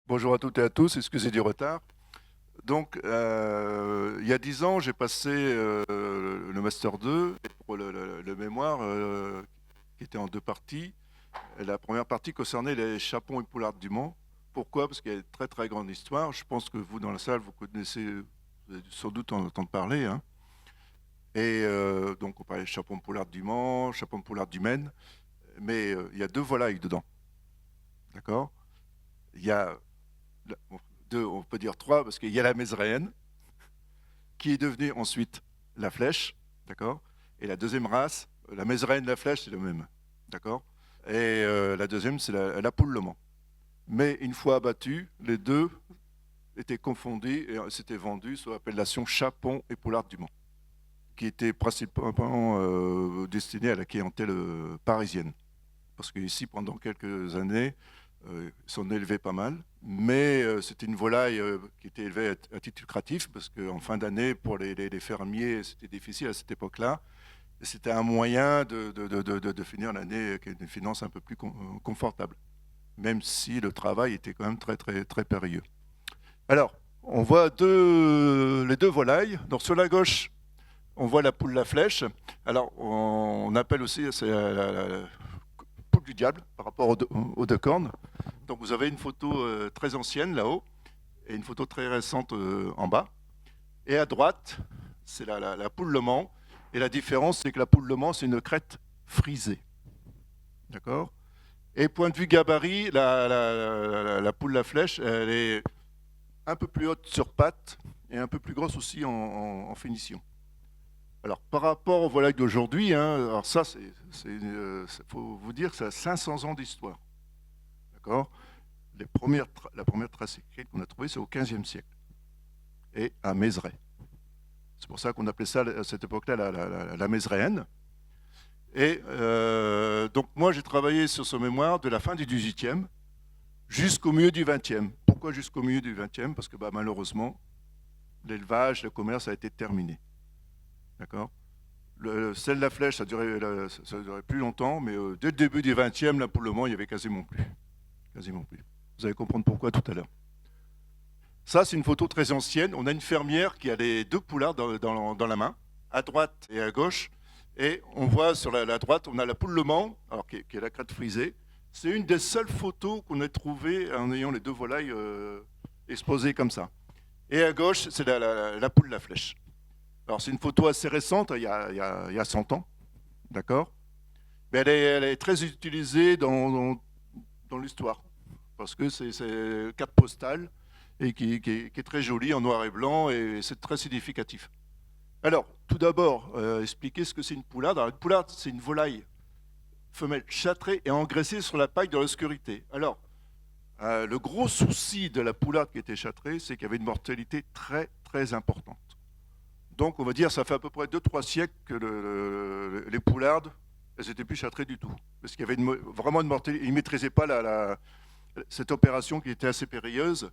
Bonjour à toutes et à tous, excusez du retard. Donc, il y a 10 ans, j'ai passé le Master 2 pour le mémoire qui était en deux parties. Et la première partie concernait les chapons et poulardes du Mans. Pourquoi? Parce qu'il y a une très très grande histoire. Je pense que vous, dans la salle, vous connaissez, vous avez sans doute entendu parler, hein. Et donc, on parlait de chapons et poulardes du Mans, chapons et poulardes du Maine. Mais il y a deux volailles dedans, d'accord? Il y a bon, deux, on peut dire trois, parce qu'il y a la mézréenne, qui est devenue ensuite la flèche, d'accord? Et la deuxième race, la mézréenne, la flèche, c'est le même, d'accord? Et la deuxième, c'est la poule le Mans. Mais une fois abattus, les deux étaient confondus et s'étaient vendus sous l'appellation Chapon et Poulard du Mans, qui était principalement destiné à la clientèle parisienne. Parce qu'ici, pendant quelques années, ils s'en élevaient pas mal, mais c'était une volaille qui était élevée à titre lucratif, parce qu'en fin d'année, pour les fermiers, c'était difficile à cette époque-là. Et c'était un moyen de finir l'année avec une finance un peu plus confortable, même si le travail était quand même très, très, très périlleux. Alors, on voit les deux volailles. Donc, sur la gauche, on voit la poule la flèche. Alors, on appelle aussi, c'est la poule du diable par rapport aux deux cornes. Donc vous avez une photo très ancienne là-haut et une photo très récente en bas. Et à droite, c'est la poule Le Mans. Et la différence, c'est que la poule Le Mans, c'est une crête frisée. D'accord? Et point de vue gabarit, la poule La Flèche, elle est un peu plus haute sur pattes et un peu plus grosse aussi en finition. Alors par rapport aux volailles d'aujourd'hui, hein, alors ça, faut vous dire que ça a 500 ans d'histoire. D'accord? La première trace écrite qu'on a trouvée, c'est au XVe siècle, et à Mézeray. C'est pour ça qu'on appelait ça à cette époque-là la Mézeréenne. Et donc moi, j'ai travaillé sur ce mémoire de la fin du XVIIIe jusqu'au milieu du XXe. Pourquoi jusqu'au milieu du XXe? Parce que malheureusement, l'élevage, le commerce a été terminé. D'accord? Celle de la flèche, ça durait plus longtemps, mais dès le début du XXe, là, pour le moment, il y avait quasiment plus. Quasiment plus. Vous allez comprendre pourquoi tout à l'heure. Ça, c'est une photo très ancienne. On a une fermière qui a les deux poulards dans la main, à droite et à gauche. Et on voit sur la droite, on a la poule Le Mans, alors qui est la crête frisée. C'est une des seules photos qu'on ait trouvées en ayant les deux volailles exposées comme ça. Et à gauche, c'est la poule La Flèche. Alors, c'est une photo assez récente, il y a 100 ans, d'accord? Mais elle est très utilisée dans l'histoire, parce que c'est une carte postale et qui est très jolie en noir et blanc, et c'est très significatif. Alors, tout d'abord, expliquer ce que c'est une poularde. Alors, une poularde, c'est une volaille femelle châtrée et engraissée sur la paille dans l'obscurité. Alors, le gros souci de la poularde qui était châtrée, c'est qu'il y avait une mortalité très, très importante. Donc, on va dire, ça fait à peu près 2-3 siècles que les poulardes, elles n'étaient plus châtrées du tout. Parce qu'il y avait vraiment une mortalité. Ils ne maîtrisaient pas cette opération qui était assez périlleuse.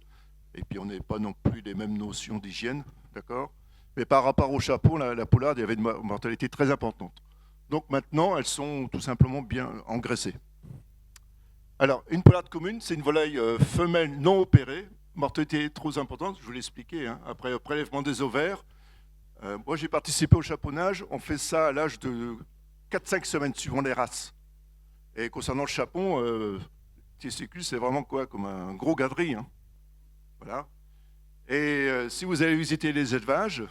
Et puis, on n'avait pas non plus les mêmes notions d'hygiène, d'accord? Mais par rapport au chapeau, la poularde, il y avait une mortalité très importante. Donc maintenant, elles sont tout simplement bien engraissées. Alors, une poularde commune, c'est une volaille femelle non opérée, mortalité trop importante, je vous l'ai expliqué, hein, après prélèvement des ovaires. Moi, j'ai participé au chaponnage, on fait ça à l'âge de 4-5 semaines, suivant les races. Et concernant le chapon, testicule, c'est vraiment quoi? Comme un gros gaderie, hein. Voilà. Et si vous allez visiter les élevages,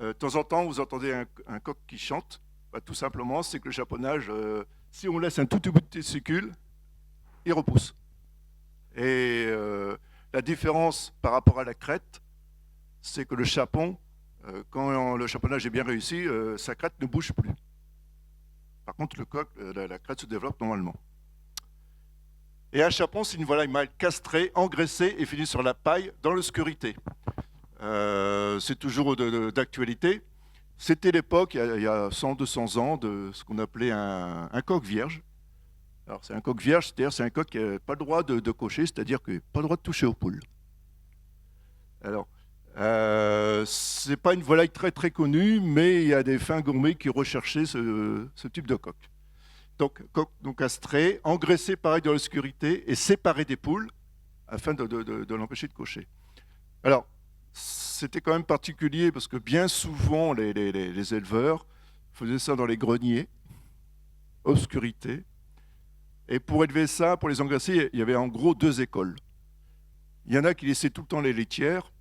de temps en temps, vous entendez un coq qui chante. Tout simplement, c'est que le chaponnage, si on laisse un tout petit bout de testicule, il repousse. Et la différence par rapport à la crête, c'est que le chapon, quand le chaponnage est bien réussi, sa crête ne bouge plus. Par contre, le coq, la crête se développe normalement. Et un chapon, c'est une volaille mâle castrée, engraissée et finie sur la paille dans l'obscurité. C'est toujours d'actualité. C'était l'époque, il y a 100-200 ans, de ce qu'on appelait un coq vierge. Alors, c'est un coq vierge, c'est-à-dire c'est un coq qui n'a pas le droit de cocher, c'est-à-dire qu'il n'a pas le droit de toucher aux poules. Alors, c'est pas une volaille très très connue, mais il y a des fins gourmets qui recherchaient ce type de coq. Donc, coq castré, engraissé pareil dans l'obscurité et séparé des poules. afin de l'empêcher de cocher. Alors, c'était quand même particulier parce que bien souvent, les éleveurs faisaient ça dans les greniers, obscurité. Et pour élever ça, pour les engraisser, il y avait en gros 2 écoles. Il y en a qui laissaient tout le temps les laitières.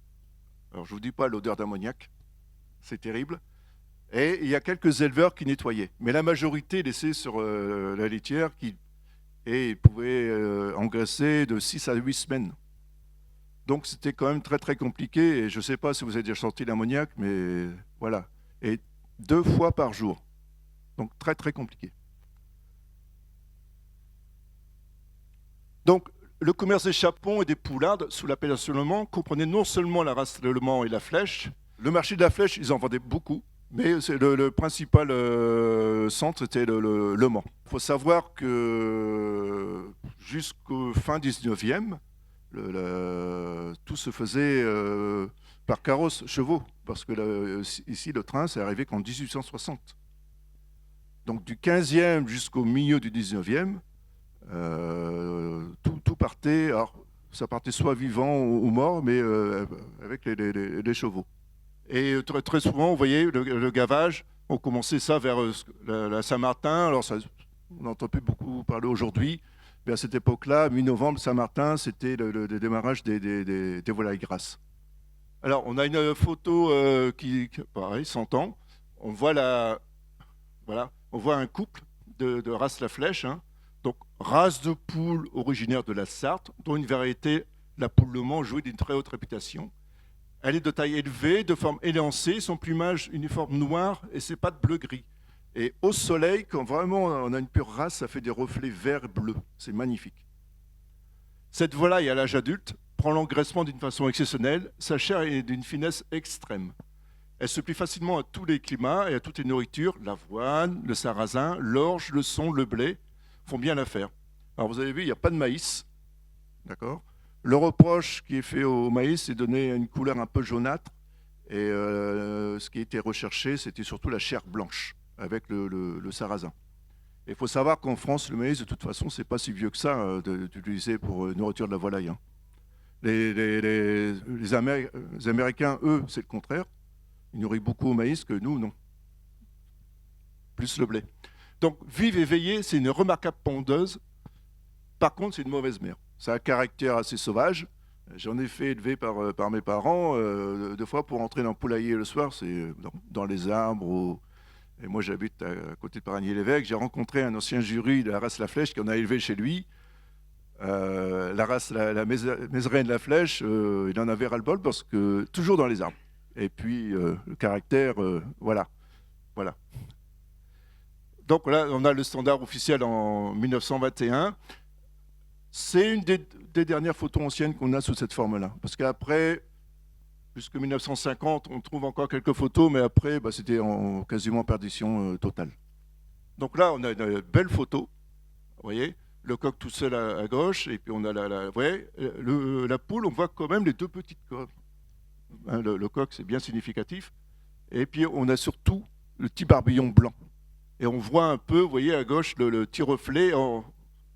Alors, je ne vous dis pas l'odeur d'ammoniac, c'est terrible. Et il y a quelques éleveurs qui nettoyaient. Mais la majorité laissait sur la laitière et ils pouvaient engraisser de 6 à 8 semaines. Donc c'était quand même très très compliqué. Et je ne sais pas si vous avez déjà senti l'ammoniac, mais voilà. Et 2 fois par jour. Donc très très compliqué. Donc le commerce des chapons et des poulardes sous l'appellation Le Mans comprenait non seulement la race Le Mans et la Flèche. Le marché de la Flèche, ils en vendaient beaucoup. Mais le principal centre était Le Mans. Il faut savoir que jusqu'au fin 19e, tout se faisait par carrosse chevaux, parce que ici, le train, c'est arrivé qu'en 1860. Donc du 15e jusqu'au milieu du 19e, tout partait, alors ça partait soit vivant ou mort, mais avec les chevaux. Et très, très souvent, vous voyez, le gavage, on commençait ça vers la Saint-Martin. Alors, on n'entend plus beaucoup parler aujourd'hui. Mais à cette époque-là, mi-novembre, Saint-Martin, c'était le démarrage des volailles grasses. Alors, on a une photo qui pareil, 100 ans. On voit, voilà, on voit un couple de race La Flèche. Hein. Donc, race de poule originaire de la Sarthe, dont une variété, la poule Le Mans, jouit d'une très haute réputation. Elle est de taille élevée, de forme élancée, son plumage uniforme noir et ses pattes bleu-gris. Et au soleil, quand vraiment on a une pure race, ça fait des reflets verts et bleus. C'est magnifique. Cette volaille à l'âge adulte prend l'engraissement d'une façon exceptionnelle. Sa chair est d'une finesse extrême. Elle se plie facilement à tous les climats et à toutes les nourritures. L'avoine, le sarrasin, l'orge, le son, le blé font bien l'affaire. Alors vous avez vu, il n'y a pas de maïs. D'accord ? Le reproche qui est fait au maïs, c'est de donner une couleur un peu jaunâtre. Et ce qui était recherché, c'était surtout la chair blanche avec le sarrasin. Il faut savoir qu'en France, le maïs, de toute façon, c'est pas si vieux que ça d'utiliser pour nourriture de la volaille. Hein. Les Américains, eux, c'est le contraire. Ils nourrissent beaucoup au maïs que nous, non. Plus le blé. Donc, vive et veillée, c'est une remarquable pondeuse. Par contre, c'est une mauvaise mère. Ça a un caractère assez sauvage. J'en ai fait élever par mes parents. 2 fois pour entrer dans le poulailler le soir, c'est dans les arbres. Et moi, j'habite à côté de Paragny-l'Évêque. J'ai rencontré un ancien jury de la race La Flèche qui en a élevé chez lui. La race, la Mézereine La Flèche, il en avait ras-le-bol parce que toujours dans les arbres. Et puis, le caractère, voilà. Donc là, on a le standard officiel en 1921. C'est une des dernières photos anciennes qu'on a sous cette forme-là. Parce qu'après, jusque 1950, on trouve encore quelques photos, mais après, c'était quasiment en perdition totale. Donc là, on a une belle photo, vous voyez, le coq tout seul à gauche, et puis on a vous voyez, la poule, on voit quand même les 2 petites cornes. Hein, le coq, c'est bien significatif. Et puis on a surtout le petit barbillon blanc. Et on voit un peu, vous voyez, à gauche, le petit reflet.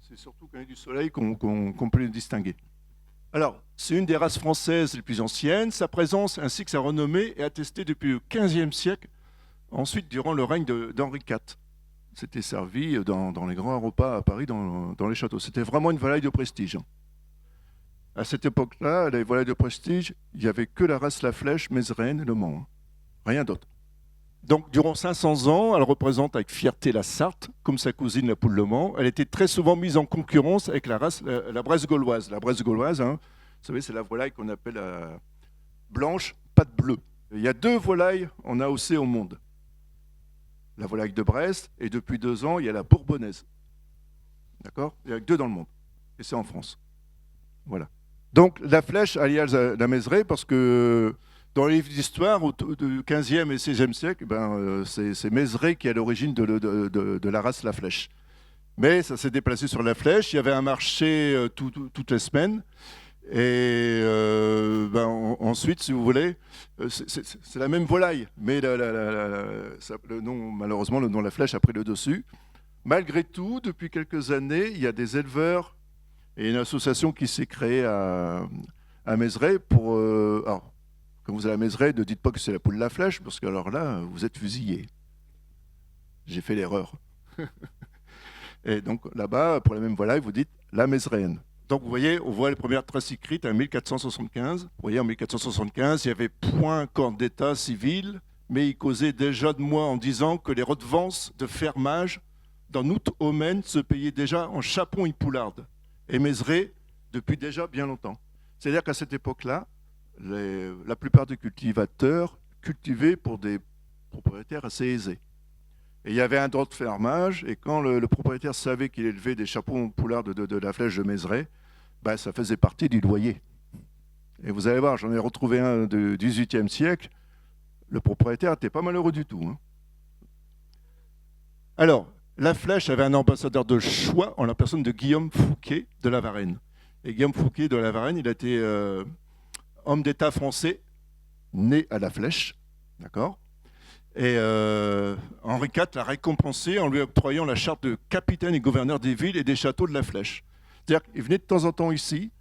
C'est surtout quand il y a du soleil qu'on peut les distinguer. Alors, c'est une des races françaises les plus anciennes. Sa présence ainsi que sa renommée est attestée depuis le XVe siècle, ensuite durant le règne d'Henri IV. C'était servi dans les grands repas à Paris, dans les châteaux. C'était vraiment une volaille de prestige. À cette époque-là, les volailles de prestige, il n'y avait que la race La Flèche, Mézereine et Le Mans. Rien d'autre. Donc, durant 500 ans, elle représente avec fierté la Sarthe, comme sa cousine la poule Le Mans. Elle était très souvent mise en concurrence avec la race, la Bresse gauloise. La Bresse gauloise, hein, vous savez, c'est la volaille qu'on appelle blanche, patte bleue. Il y a 2 volailles en AOC au monde. La volaille de Brest, et depuis 2 ans, il y a la bourbonnaise. D'accord ? Il y en a que 2 dans le monde. Et c'est en France. Voilà. Donc, la Flèche, alias la Mézerée, parce que dans les livres d'histoire, du 15e et 16e siècle, c'est Mézeray qui est à l'origine de la race La Flèche. Mais ça s'est déplacé sur La Flèche. Il y avait un marché toutes les semaines. Et ensuite, si vous voulez, c'est la même volaille. Mais le nom, malheureusement, le nom La Flèche a pris le dessus. Malgré tout, depuis quelques années, il y a des éleveurs Et il y a une association qui s'est créée à Mézeray pour... alors, quand vous allez à Mézeray, ne dites pas que c'est la poule la flèche, parce que alors là, vous êtes fusillé. J'ai fait l'erreur. Et donc là-bas, pour la même volaille, vous dites la Mézeréenne. Donc vous voyez, on voit les premières traces écrites en 1475. Vous voyez, en 1475, il y avait point corps d'état civil, mais il causait déjà de moi en disant que les redevances de fermage dans Nout-Omen se payaient déjà en chapon et poularde. Et Mézeray, depuis déjà bien longtemps. C'est-à-dire qu'à cette époque-là, la plupart des cultivateurs cultivaient pour des propriétaires assez aisés. Et il y avait un droit de fermage, et quand le propriétaire savait qu'il élevait des chapons poulardes de la flèche de Mézeray, ben, ça faisait partie du loyer. Et vous allez voir, j'en ai retrouvé un du XVIIIe siècle, le propriétaire n'était pas malheureux du tout. Hein. Alors, la flèche avait un ambassadeur de choix en la personne de Guillaume Fouquet de La Varenne. Et Guillaume Fouquet de La Varenne, il a été homme d'État français, né à la flèche, d'accord ? Et Henri IV l'a récompensé en lui octroyant la charte de capitaine et gouverneur des villes et des châteaux de la Flèche. C'est-à-dire qu'il venait de temps en temps ici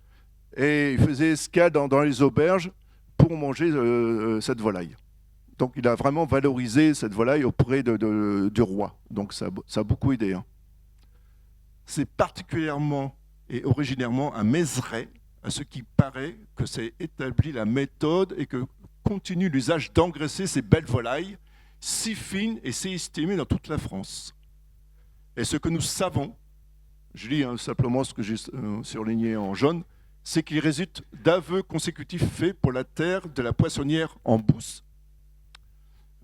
et il faisait escale dans les auberges pour manger cette volaille. Donc il a vraiment valorisé cette volaille auprès du roi. Donc ça a beaucoup aidé. Hein. C'est particulièrement et originairement à Mézeray, à ce qui paraît, que s'est établie la méthode et que continue l'usage d'engraisser ces belles volailles si fines et si estimées dans toute la France. Et ce que nous savons, je lis simplement ce que j'ai surligné en jaune, c'est qu'il résulte d'aveux consécutifs faits pour la terre de la poissonnière en Bousse.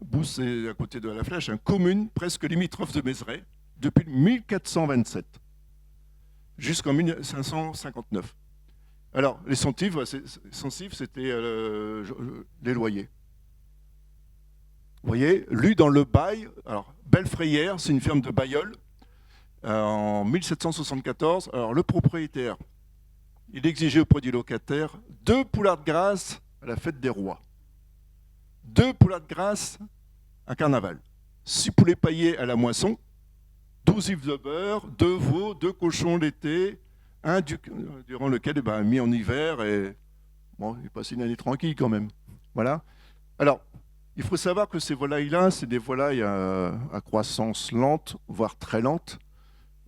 Bousse, c'est à côté de la Flèche, une commune presque limitrophe de Mézeray, depuis 1427 jusqu'en 1559. Alors, les centives, c'était les loyers. Vous voyez, lu dans le bail, alors Belfrayère, c'est une ferme de Bailleul, en 1774. Alors, le propriétaire, il exigeait auprès du locataire 2 poulards de grâce à la fête des rois. 2 poulards de grâce à carnaval. 6 poulets paillés à la moisson, 12 ifs de beurre, 2 veaux, 2 cochons l'été, un durant lequel mis en hiver, et bon, il passe une année tranquille quand même. Voilà. Alors, il faut savoir que ces volailles-là, c'est des volailles à croissance lente, voire très lente,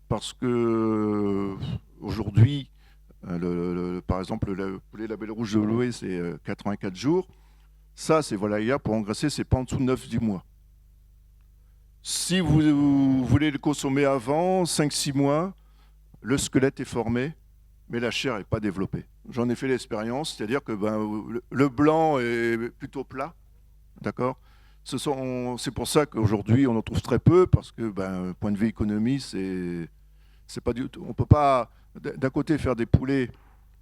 parce que aujourd'hui, par exemple, le poulet label rouge de l'Ouest, c'est 84 jours. Ça, ces volailles-là, pour engraisser, c'est pas en dessous de 9-10 mois. Si vous voulez le consommer avant, 5-6 mois, le squelette est formé, mais la chair n'est pas développée. J'en ai fait l'expérience, c'est-à-dire que le blanc est plutôt plat, d'accord ? C'est pour ça qu'aujourd'hui, on en trouve très peu, parce que, point de vue économie, c'est pas du tout. On ne peut pas, d'un côté, faire des poulets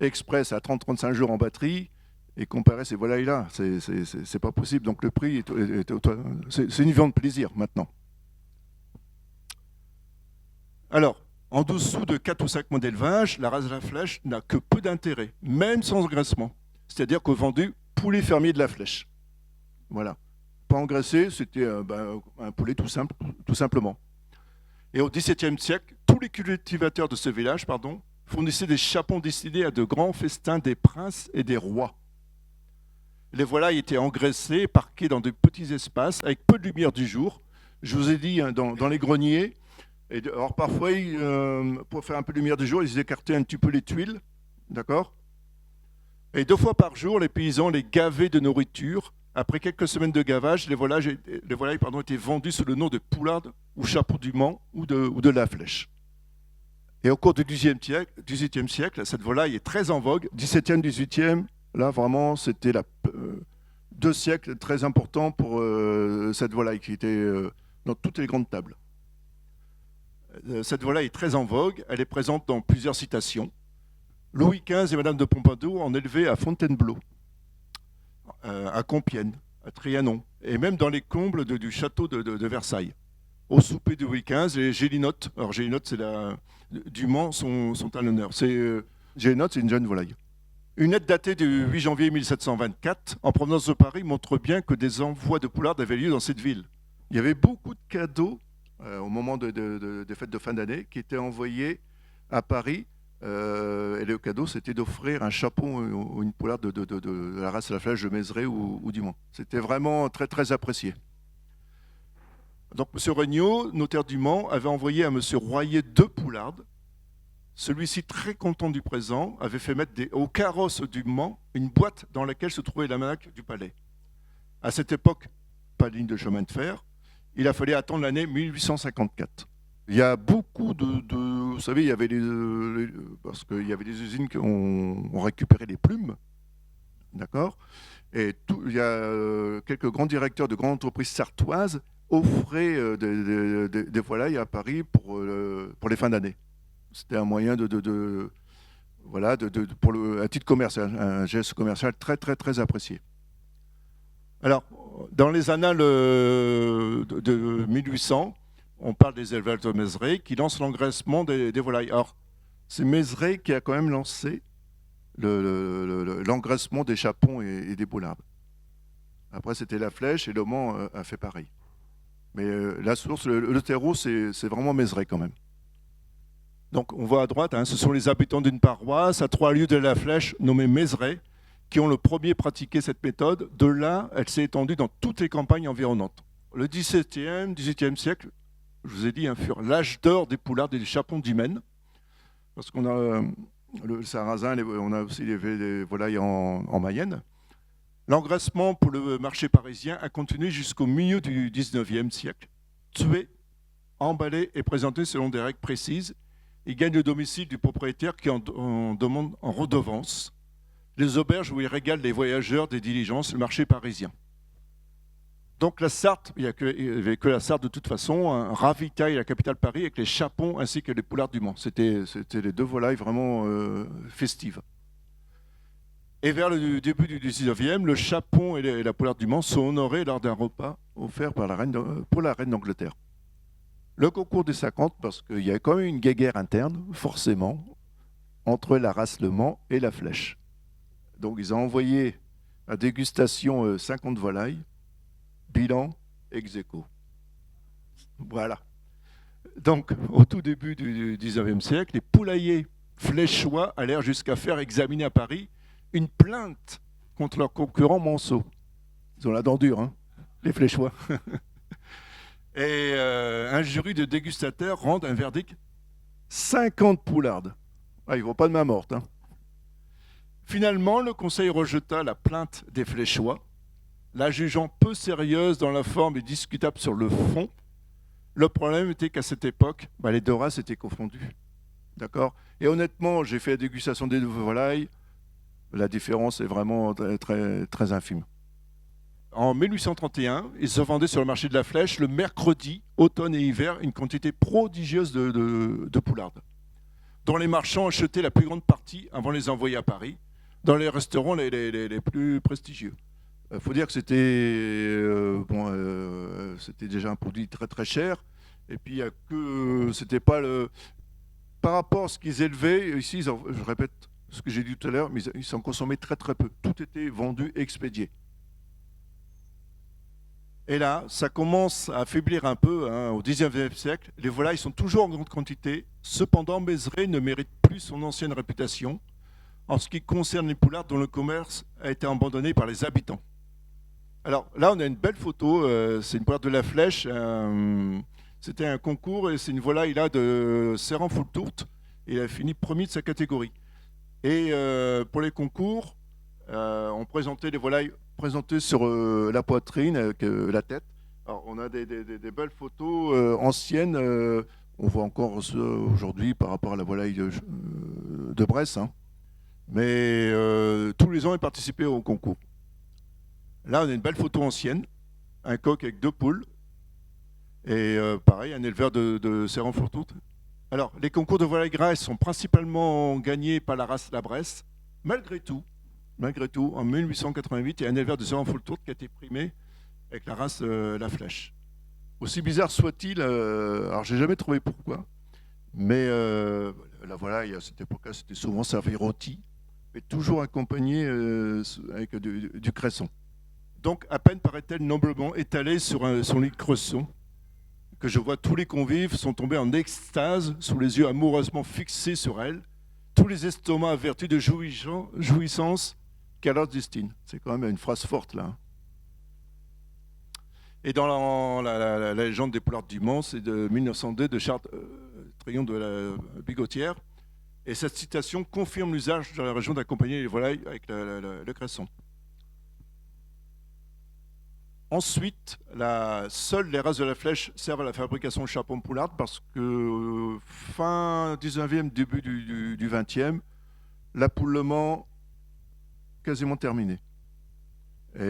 express à 30-35 jours en batterie et comparer ces volailles-là. C'est pas possible. Donc le prix, c'est une viande de plaisir maintenant. Alors, en dessous de 4 ou 5 mois d'élevage, la race de la Flèche n'a que peu d'intérêt, même sans engraissement. C'est-à-dire qu'au vendu, poulet fermier de la Flèche. Voilà. Pas engraissé, c'était un poulet tout simplement. Et au XVIIe siècle, tous les cultivateurs de ce village fournissaient des chapons destinés à de grands festins des princes et des rois. Les volailles étaient engraissées et parquées dans de petits espaces avec peu de lumière du jour. Je vous ai dit, dans les greniers. Et alors parfois, pour faire un peu de lumière du jour, ils écartaient un petit peu les tuiles, d'accord ? Et 2 fois par jour, les paysans les gavaient de nourriture. Après quelques semaines de gavage, les volailles étaient vendues sous le nom de poularde ou chapeau du Mans ou de la Flèche. Et au cours du XVIIIe siècle, cette volaille est très en vogue. 17e, 18e, là vraiment, c'était 2 siècles très importants pour cette volaille qui était dans toutes les grandes tables. Cette volaille est très en vogue, elle est présente dans plusieurs citations. Louis XV et Madame de Pompadour en élevaient à Fontainebleau, à Compiègne, à Trianon, et même dans les combles du château de Versailles. Au souper de Louis XV, les gélinottes, alors gélinottes, c'est du Mans, sont à l'honneur. Gélinotte, c'est une jeune volaille. Une lettre datée du 8 janvier 1724, en provenance de Paris, montre bien que des envois de poulardes avaient lieu dans cette ville. Il y avait beaucoup de cadeaux au moment des fêtes de fin d'année qui étaient envoyés à Paris Et le cadeau, c'était d'offrir un chapon ou une poularde de la race à la flèche de Mézeray ou du Mans. C'était vraiment très, très apprécié. Donc, M. Regnault, notaire du Mans, avait envoyé à M. Royer 2 poulardes. Celui-ci, très content du présent, avait fait mettre au carrosse du Mans une boîte dans laquelle se trouvait l'almanach du palais. À cette époque, pas de ligne de chemin de fer. Il a fallu attendre l'année 1854. Il y a beaucoup vous savez, il y avait parce qu'il y avait des usines qui ont récupéré les plumes, d'accord. Et il y a quelques grands directeurs de grandes entreprises sartoises offraient des volailles à Paris pour les fins d'année. C'était un moyen à titre commercial, un geste commercial très très très apprécié. Alors, dans les annales de 1800, on parle des élevages de Mézeray qui lancent l'engraissement des volailles. Alors, c'est Mézeray qui a quand même lancé l'engraissement des chapons et des poulardes. Après, c'était la Flèche et le Mans a fait pareil. Mais la source, le terreau, c'est vraiment Mézeray quand même. Donc, on voit à droite, ce sont les habitants d'une paroisse à 3 lieues de la Flèche, nommée Mézeray, qui ont le premier pratiqué cette méthode. De là, elle s'est étendue dans toutes les campagnes environnantes. Le XVIIe siècle, je vous ai dit, furent l'âge d'or des poulardes et des chapons d'hymen, parce qu'on a le sarrasin, on a aussi les volailles en Mayenne. L'engraissement pour le marché parisien a continué jusqu'au milieu du XIXe siècle. Tué, emballé et présenté selon des règles précises, il gagne le domicile du propriétaire qui en demande en redevance. Les auberges où il régale les voyageurs des diligences, le marché parisien. Donc la Sarthe, il n'y avait que la Sarthe de toute façon, ravitaille la capitale Paris avec les chapons ainsi que les poulardes du Mans. C'était les 2 volailles vraiment festives. Et vers le début du 19e, le chapon et la poularde du Mans sont honorés lors d'un repas offert pour la reine d'Angleterre. Le concours des 50, parce qu'il y a quand même une guéguerre interne, forcément, entre la race Le Mans et la Flèche. Donc ils ont envoyé à dégustation 50 volailles, bilan ex aequo. Voilà. Donc, au tout début du XIXe siècle, les poulaillers fléchois allèrent jusqu'à faire examiner à Paris une plainte contre leurs concurrents manceaux. Ils ont la dent dure, les fléchois. Et un jury de dégustateurs rend un verdict 50 poulardes. Ah, ils ne vont pas de main morte. Finalement, le conseil rejeta la plainte des fléchois, la jugeant peu sérieuse dans la forme et discutable sur le fond. Le problème était qu'à cette époque, les 2 races étaient confondues. D'accord. Et honnêtement, j'ai fait la dégustation des 2 volailles. La différence est vraiment très, très, très infime. En 1831, il se vendait sur le marché de la Flèche le mercredi, automne et hiver, une quantité prodigieuse de poulardes, dont les marchands achetaient la plus grande partie avant de les envoyer à Paris, dans les restaurants les plus prestigieux. Il faut dire que c'était déjà un produit très très cher, et puis c'était pas par rapport à ce qu'ils élevaient, ici, je répète ce que j'ai dit tout à l'heure, mais ils s'en consommaient très très peu. Tout était vendu et expédié. Et là, ça commence à affaiblir un peu au XIXe siècle. Les volailles sont toujours en grande quantité. Cependant, Mézeray ne mérite plus son ancienne réputation en ce qui concerne les poulardes dont le commerce a été abandonné par les habitants. Alors là, on a une belle photo. C'est une poularde de la Flèche. C'était un concours et c'est une volaille là de Serran-Fultourt. Il a fini premier de sa catégorie. Et pour les concours, on présentait les volailles présentées sur la poitrine avec la tête. Alors, on a des belles photos anciennes. On voit encore aujourd'hui par rapport à la volaille de Bresse. Mais tous les ans, ils participaient au concours. Là, on a une belle photo ancienne. Un coq avec 2 poules. Et pareil, un éleveur de Serran-Fultourt. Alors, les concours de volailles grasses sont principalement gagnés par la race La Bresse. Malgré tout, en 1888, il y a un éleveur de Serran-Fultourt qui a été primé avec la race La Flèche. Aussi bizarre soit-il, alors j'ai jamais trouvé pourquoi, mais la volaille à cette époque-là, c'était souvent servi rôti, mais toujours accompagné avec du cresson. Donc, à peine paraît-elle noblement étalée sur son lit de cresson, que je vois tous les convives sont tombés en extase sous les yeux amoureusement fixés sur elle. Tous tous les estomacs à vertu de jouissance qu'à leur destine. C'est quand même une phrase forte là. Et dans la légende des Poulardes du Mans, c'est de 1902 de Charles Trayon de la Bigotière. Et cette citation confirme l'usage dans la région d'accompagner les volailles avec le cresson. Ensuite, seules les races de la Flèche servent à la fabrication de chapons de poularde parce que fin 19e, début du 20e, l'appoulement quasiment terminé. Et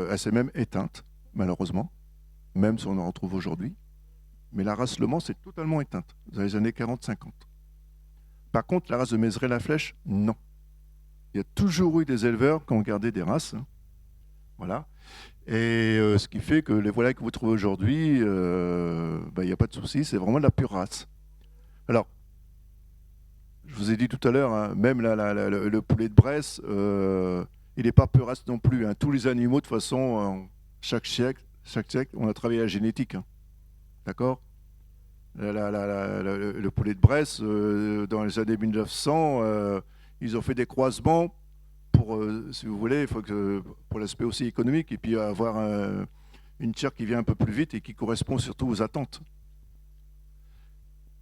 elle s'est même éteinte, malheureusement, même si on en retrouve aujourd'hui. Mais la race Le Mans s'est totalement éteinte dans les années 40-50. Par contre, la race de Mézeray-la-Flèche, non. Il y a toujours eu des éleveurs qui ont gardé des races. Voilà. Et ce qui fait que les volailles que vous trouvez aujourd'hui, il n'y a pas de souci, c'est vraiment de la pure race. Alors, je vous ai dit tout à l'heure, hein, même le poulet de Bresse, il n'est pas pure race non plus. Hein. Tous les animaux, de toute façon, chaque siècle, on a travaillé la génétique. Hein. D'accord ? Le poulet de Bresse, dans les années 1900, ils ont fait des croisements pour, si vous voulez, pour l'aspect aussi économique, et puis avoir une chair qui vient un peu plus vite et qui correspond surtout aux attentes.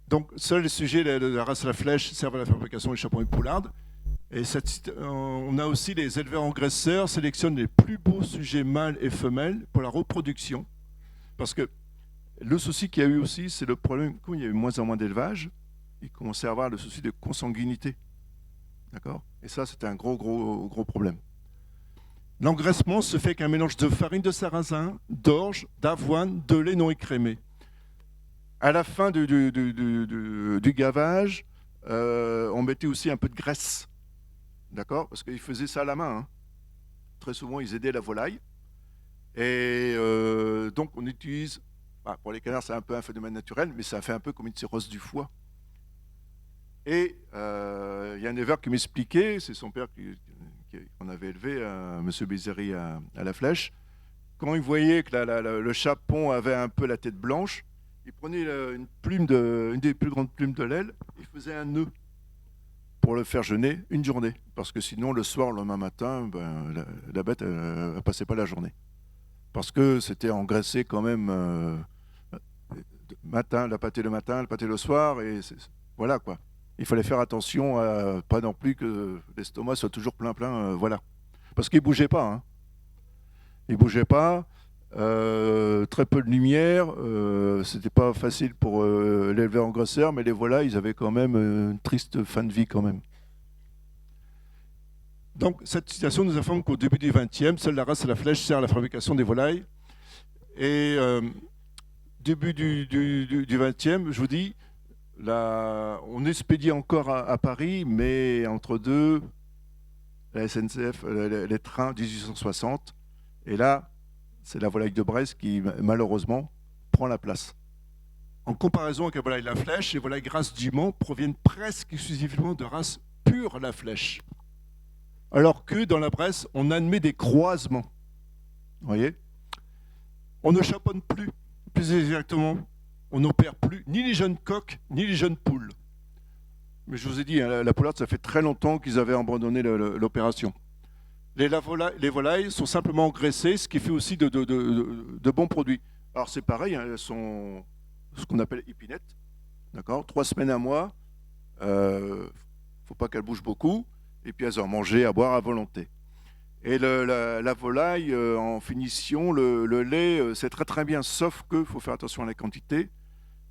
Donc, seuls les sujets de la race à la flèche servent à la fabrication des chapons et poulardes. Et on a aussi les éleveurs engraisseurs sélectionnent les plus beaux sujets mâles et femelles pour la reproduction. Parce que le souci qu'il y a eu aussi, c'est le problème, quand il y a eu moins en moins d'élevage, il commençait à avoir le souci de consanguinité. D'accord ? Et ça, c'était un gros problème. L'engraissement se fait avec un mélange de farine de sarrasin, d'orge, d'avoine, de lait non écrémé. À la fin du gavage, on mettait aussi un peu de graisse. D'accord ? Parce qu'ils faisaient ça à la main. Hein. Très souvent, ils aidaient la volaille. Et donc, on utilise... pour les canards, c'est un peu un phénomène naturel, mais ça fait un peu comme une cirrhose du foie. Et il y a un éleveur qui m'expliquait, c'est son père qu'on avait élevé, M. Bézéry à la Flèche. Quand il voyait que le chapon avait un peu la tête blanche, il prenait une des plus grandes plumes de l'aile, il faisait un nœud pour le faire jeûner une journée. Parce que sinon, le soir, le lendemain matin, la bête ne passait pas la journée. Parce que c'était engraissé quand même matin, la pâtée le matin, la pâtée le soir, et voilà quoi. Il fallait faire attention à pas non plus que l'estomac soit toujours plein, voilà. Parce qu'il ne bougeait pas. Hein. Il ne bougeait pas, très peu de lumière, c'était pas facile pour l'éleveur engraisseur, mais les volailles, ils avaient quand même une triste fin de vie quand même. Donc cette citation nous informe qu'au début du XXe, seule la race à la flèche sert à la fabrication des volailles. Et début du XXe, je vous dis, on expédie encore à Paris, mais entre deux, la SNCF, les trains 1860, et là, c'est la volaille de Bresse qui, malheureusement, prend la place. En comparaison avec la volaille de la Flèche, les volailles grasses du Mans proviennent presque exclusivement de races pure la Flèche. Alors que dans la Bresse, on admet des croisements. Vous voyez ? On ne chaponne plus exactement. On n'opère plus ni les jeunes coqs, ni les jeunes poules. Mais je vous ai dit, hein, la poularde, ça fait très longtemps qu'ils avaient abandonné l'opération. Les volailles sont simplement engraissées, ce qui fait aussi de bons produits. Alors c'est pareil, hein, elles sont ce qu'on appelle épinettes. D'accord ? 3 semaines à mois, faut pas qu'elles bougent beaucoup, et puis elles ont à manger, à boire à volonté. Et la volaille, en finition, le lait, c'est très très bien, sauf qu'il faut faire attention à la quantité,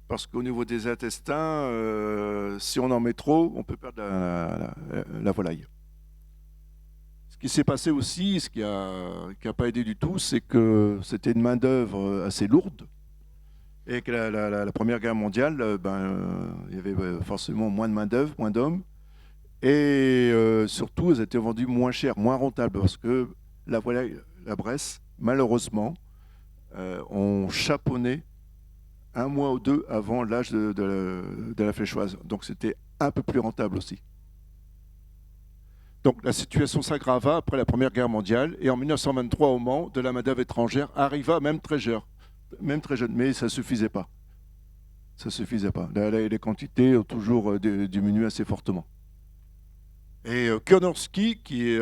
parce qu'au niveau des intestins, si on en met trop, on peut perdre la volaille. Ce qui s'est passé aussi, ce qui n'a pas aidé du tout, c'est que c'était une main-d'œuvre assez lourde, et que la Première Guerre mondiale, il y avait forcément moins de main-d'œuvre, moins d'hommes, et surtout, elles étaient vendues moins chères, moins rentables, parce que la volaille, la Bresse, malheureusement, ont chaponné 1 mois ou 2 avant l'âge de la fléchoise. Donc c'était un peu plus rentable aussi. Donc la situation s'aggrava après la Première Guerre mondiale, et en 1923 au Mans, de la main-d'œuvre étrangère arriva même très jeune, mais ça ne suffisait pas. Ça suffisait pas. Les quantités ont toujours diminué assez fortement. Et Kurnorski, qui est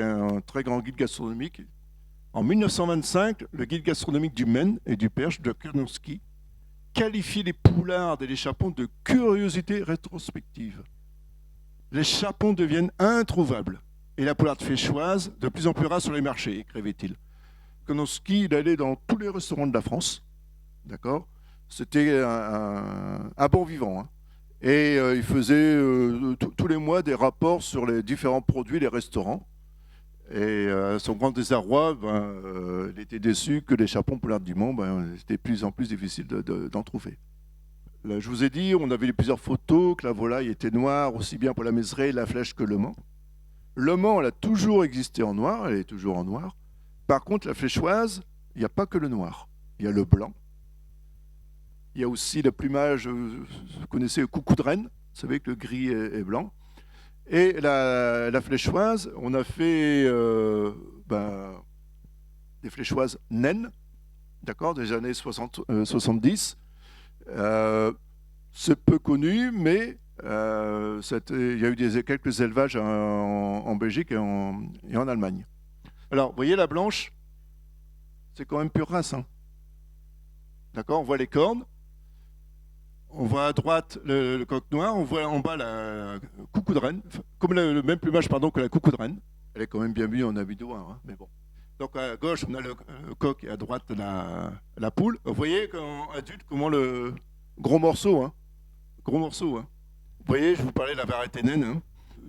un très grand guide gastronomique, en 1925, le guide gastronomique du Maine et du Perche de Kurnorski qualifie les poulardes et les chapons de curiosité rétrospective. Les chapons deviennent introuvables et la poularde féchoise de plus en plus rare sur les marchés, écrivait-il. Kurnorski, il allait dans tous les restaurants de la France, d'accord. C'était un bon vivant, hein. Et il faisait tous les mois des rapports sur les différents produits des restaurants. Et à son grand désarroi, il était déçu que les chapons poulards du Mans, c'était de plus en plus difficile d'en trouver. Là, je vous ai dit, on avait plusieurs photos, que la volaille était noire, aussi bien pour la Mézeray, la Flèche que le Mans. Le Mans, elle a toujours existé en noir, elle est toujours en noir. Par contre, la fléchoise, il n'y a pas que le noir. Il y a le blanc. Il y a aussi le plumage, vous connaissez le coucou de reine, vous savez que le gris est blanc. Et la fléchoise, on a fait des fléchoises naines, d'accord, des années 70. C'est peu connu, mais il y a eu quelques élevages en Belgique et en Allemagne. Alors, vous voyez la blanche, c'est quand même pure race, hein. D'accord, on voit les cornes. On voit à droite le coq noir, on voit en bas la coucou de reine, comme le même plumage que la coucou de reine. Elle est quand même bien mise en habit noir, hein, mais bon. Donc à gauche, on a le coq et à droite la poule. Vous voyez quand adulte comment le gros morceau, hein. Gros morceau, hein. Vous voyez, je vous parlais de la variété naine, hein.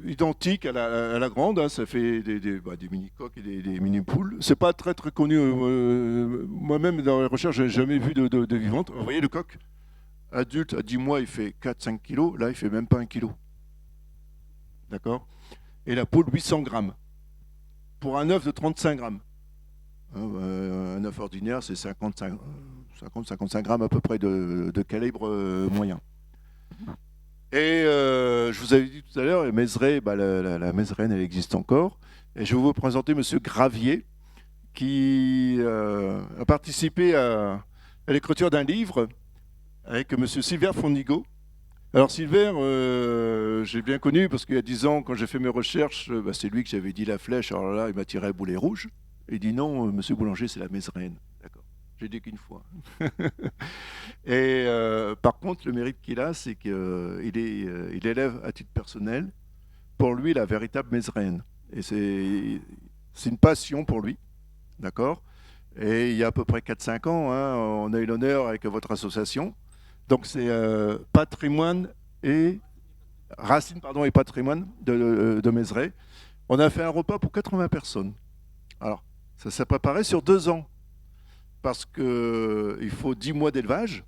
Identique à la grande, hein, ça fait des mini-coques et des mini-poules. C'est pas très très connu. Moi-même, dans les recherches, je n'ai jamais vu de vivante. Vous voyez le coq adulte, à 10 mois, il fait 4-5 kilos. Là, il fait même pas 1 kilo. D'accord. Et la poule, 800 grammes. Pour un œuf de 35 grammes. Un œuf ordinaire, c'est 50-55 grammes à peu près de calibre moyen. Et je vous avais dit tout à l'heure, la Mézeray, la Mézeraine, elle existe encore. Et je vais vous présenter M. Gravier, qui a participé à l'écriture d'un livre avec M. Silver Fondigo. Alors Silver, j'ai bien connu parce qu'il y a 10 ans, quand j'ai fait mes recherches, c'est lui que j'avais dit la flèche. Alors là, il m'a tiré à boulet rouge. Il dit non, Monsieur Boulanger, c'est la Mézeraine. D'accord. J'ai dit qu'une fois. Et par contre, le mérite qu'il a, c'est qu'il élève à titre personnel, pour lui, la véritable Mézeraine. Et c'est une passion pour lui. D'accord. Et il y a à peu près 4-5 ans, hein, on a eu l'honneur avec votre association. Donc c'est patrimoine et racine et patrimoine de Mézeray. On a fait un repas pour 80 personnes. Alors, ça s'est préparé sur 2 ans. Parce qu'il faut 10 mois d'élevage,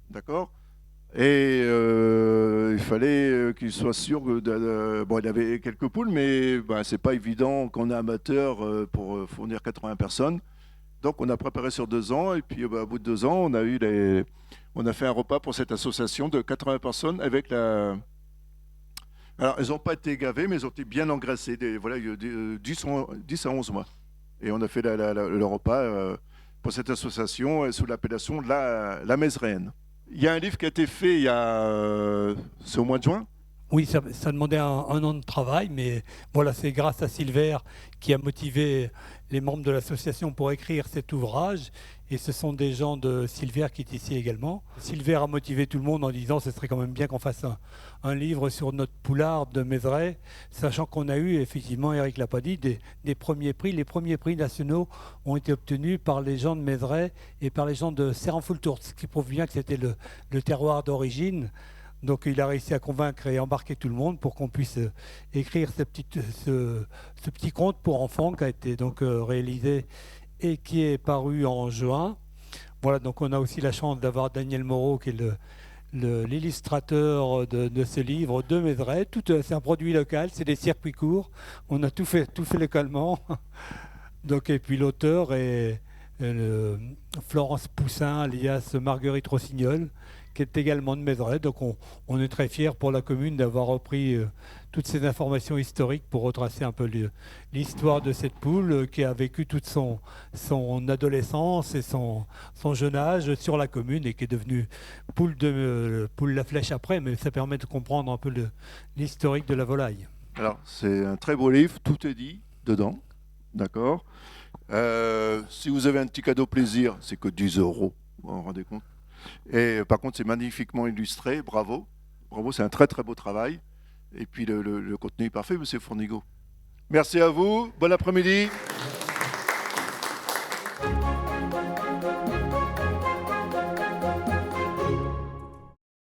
d'accord. Et il fallait qu'il soit sûr bon, il avait quelques poules, mais c'est pas évident qu'on est amateur pour fournir 80 personnes. Donc on a préparé sur 2 ans, et puis au bout de 2 ans, on a fait un repas pour cette association de 80 personnes avec la... Alors, elles n'ont pas été gavées, mais elles ont été bien engraissées, 10 à 11 mois. Et on a fait le repas pour cette association sous l'appellation la Mézeraine. Il y a un livre qui a été fait c'est au mois de juin. Oui, ça demandait un an de travail, mais voilà, c'est grâce à Silver qui a motivé les membres de l'association pour écrire cet ouvrage. Et ce sont des gens de Silver qui est ici également. Silver a motivé tout le monde en disant ce serait quand même bien qu'on fasse un livre sur notre poularde de Mézeray, sachant qu'on a eu, effectivement, Eric l'a pas dit, des premiers prix. Les premiers prix nationaux ont été obtenus par les gens de Mézeray et par les gens de Serrenfoultourt, ce qui prouve bien que c'était le terroir d'origine. Donc il a réussi à convaincre et embarquer tout le monde pour qu'on puisse écrire ce petit conte pour enfants qui a été donc réalisé et qui est paru en juin. Voilà, donc on a aussi la chance d'avoir Daniel Moreau qui est l'illustrateur de ce livre de Mézeray. C'est un produit local, c'est des circuits courts. On a tout fait localement. Donc, et puis l'auteur est Florence Poussin, alias Marguerite Rossignol, qui est également de Mézeray. Donc on est très fiers pour la commune d'avoir repris toutes ces informations historiques pour retracer un peu l'histoire de cette poule qui a vécu toute son adolescence et son jeune âge sur la commune et qui est devenue poule La Flèche après, mais ça permet de comprendre un peu l'historique de la volaille. Alors, c'est un très beau livre, tout est dit dedans, d'accord. Si vous avez un petit cadeau plaisir, c'est que 10 euros, vous vous rendez compte. Et par contre, c'est magnifiquement illustré, bravo. Bravo, c'est un très très beau travail. Et puis le contenu est parfait, Monsieur Fournigo. Merci à vous, bon après-midi.